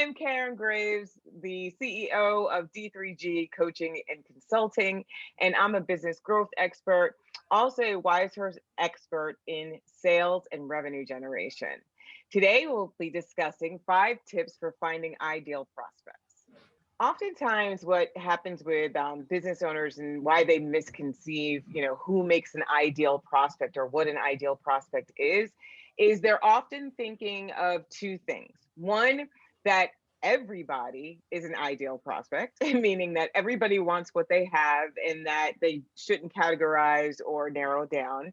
I'm Karen Graves, the CEO of D3G Coaching and Consulting, and I'm a business growth expert, also a Wisehurst expert in sales and revenue generation. Today, we'll be discussing 5 tips for finding ideal prospects. Oftentimes, what happens with business owners and why they misconceive, who makes an ideal prospect or what an ideal prospect is they're often thinking of 2 things. One, that everybody is an ideal prospect, meaning that everybody wants what they have and that they shouldn't categorize or narrow down.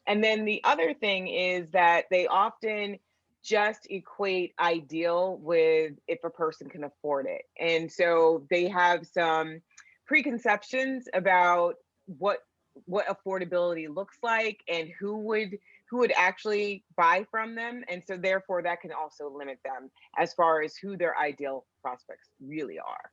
And then the other thing is that they often just equate ideal with if a person can afford it. And so they have some preconceptions about what affordability looks like and who would actually buy from them. And so therefore that can also limit them as far as who their ideal prospects really are.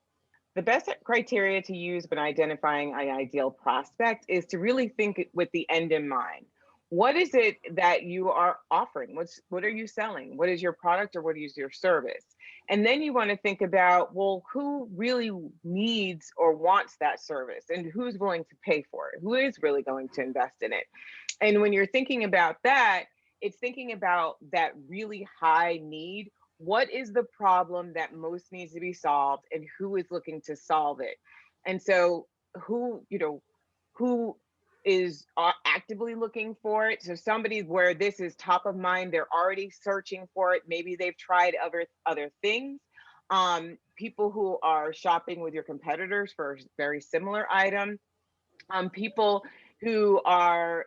The best criteria to use when identifying an ideal prospect is to really think with the end in mind. What is it that you are offering? What are you selling? What is your product or what is your service? And then you want to think about, well, who really needs or wants that service and who's willing to pay for it? Who is really going to invest in it? And when you're thinking about that, it's thinking about that really high need. What is the problem that most needs to be solved and who is looking to solve it? And so who is actively looking for it. So somebody where this is top of mind, they're already searching for it. Maybe they've tried other things. People who are shopping with your competitors for a very similar item. People who are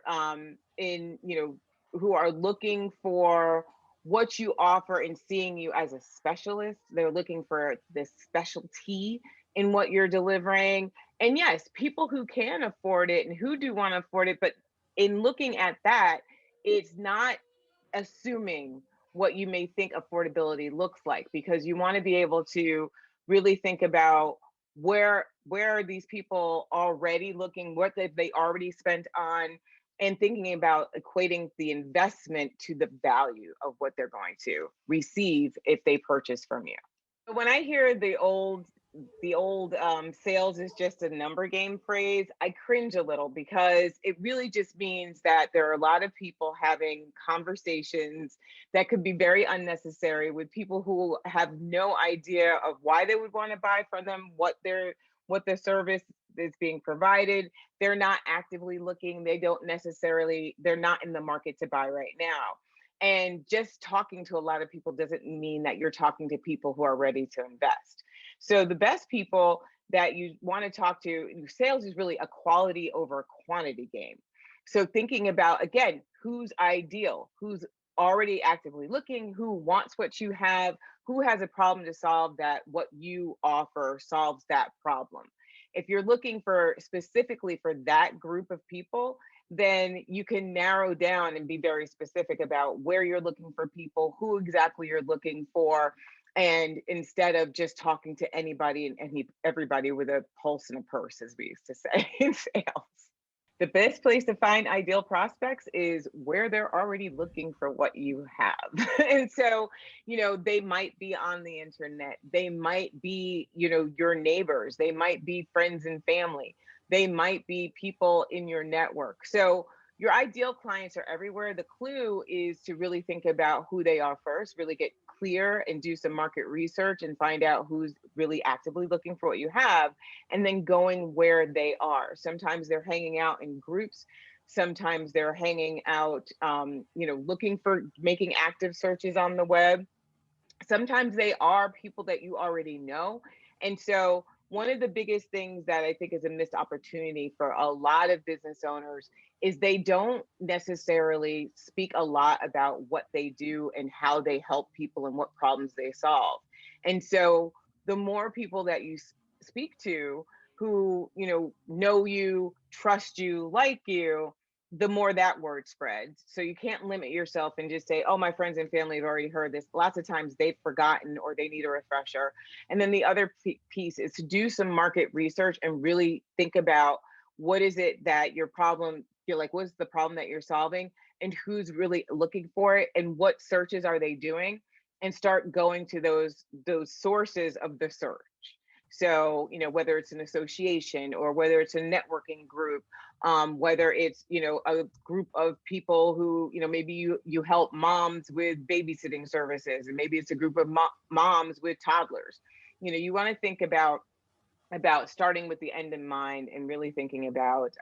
who are looking for what you offer and seeing you as a specialist. They're looking for this specialty in what you're delivering. And yes, people who can afford it and who do want to afford it, but in looking at that, it's not assuming what you may think affordability looks like, because you want to be able to really think about where are these people already looking, what have they already spent on, and thinking about equating the investment to the value of what they're going to receive if they purchase from you. When I hear the old sales is just a number game phrase, I cringe a little, because it really just means that there are a lot of people having conversations that could be very unnecessary with people who have no idea of why they would want to buy from them, what the service is being provided. They're not actively looking. They're not in the market to buy right now. And just talking to a lot of people doesn't mean that you're talking to people who are ready to invest. So the best people that you want to talk to, sales is really a quality over quantity game. So thinking about, again, who's ideal, who's already actively looking, who wants what you have, who has a problem to solve that what you offer solves that problem. If you're looking for specifically for that group of people, then you can narrow down and be very specific about where you're looking for people, who exactly you're looking for, and instead of just talking to anybody and everybody with a pulse and a purse, as we used to say in sales. The best place to find ideal prospects is where they're already looking for what you have. And so, they might be on the internet. They might be, your neighbors. They might be friends and family. They might be people in your network. So your ideal clients are everywhere. The clue is to really think about who they are first, really get clear and do some market research and find out who's really actively looking for what you have, and then going where they are. Sometimes they're hanging out in groups. Sometimes they're hanging out, looking for making active searches on the web. Sometimes they are people that you already know. And so one of the biggest things that I think is a missed opportunity for a lot of business owners is they don't necessarily speak a lot about what they do and how they help people and what problems they solve. And so the more people that you speak to who, know you, trust you, like you, the more that word spreads. So you can't limit yourself and just say, oh, my friends and family have already heard this. Lots of times they've forgotten or they need a refresher. And then the other piece is to do some market research and really think about what is it that your problem, you're like, what's the problem that you're solving and who's really looking for it and what searches are they doing. and start going to those sources of the search. So, whether it's an association or whether it's a networking group, whether it's, a group of people who, maybe you help moms with babysitting services, and maybe it's a group of moms with toddlers. You want to think about starting with the end in mind and really thinking about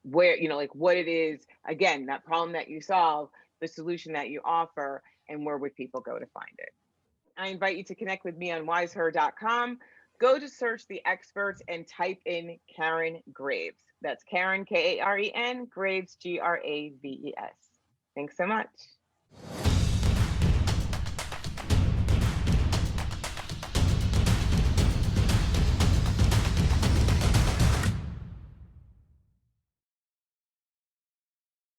where, like what it is, again, that problem that you solve, the solution that you offer, and where would people go to find it. I invite you to connect with me on wiseher.com. Go to search the experts and type in Karen Graves. That's Karen, Karen, Graves, Graves. Thanks so much.